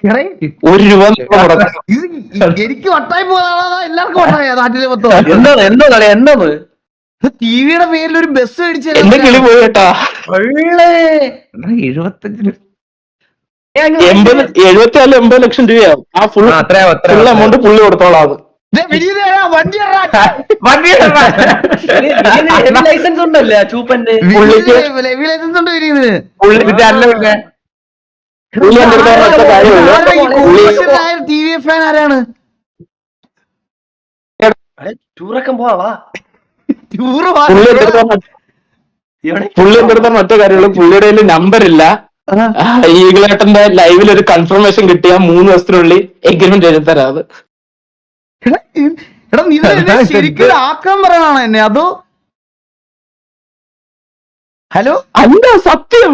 1 രൂപ എനിക്ക് വട്ടായി പോകാതെ എല്ലാവർക്കും വട്ടായ നാട്ടിലെ മൊത്തം. എന്താണ് ടിവിയുടെ പേരിൽ ഒരു ബസ് മേടിച്ചു. എന്റെ കിളി പോയി കേട്ടാ. 75 80 ലക്ഷം രൂപയാവും. ആ ഫുൾ എമൗണ്ട് പുള്ളി കൊടുത്തോളാം. ലൈസൻസ് ഉണ്ടല്ലേ ചൂപ്പന്റെ? ലൈസൻസ് ഉണ്ട് ടി വി ഫാൻ ആരാണ്? ടൂറൊക്കെ പോവാ. പുള്ളി എന്തെടുത്ത മറ്റേ കാര്യമുള്ളൂ. പുള്ളിയുടെ നമ്പർ ഇല്ല. ഈഗിളേട്ടന്റെ ലൈവിൽ ഒരു കൺഫർമേഷൻ കിട്ടിയ 3 ദിവസത്തിനുള്ളിൽ എഗ്രിമെന്റ് എഴുതി തരാം. എടാ നീ ശരിക്കും ആക്കാൻ പറയണോ എന്നെ? അതോ ഹലോ അല്ല സത്യം.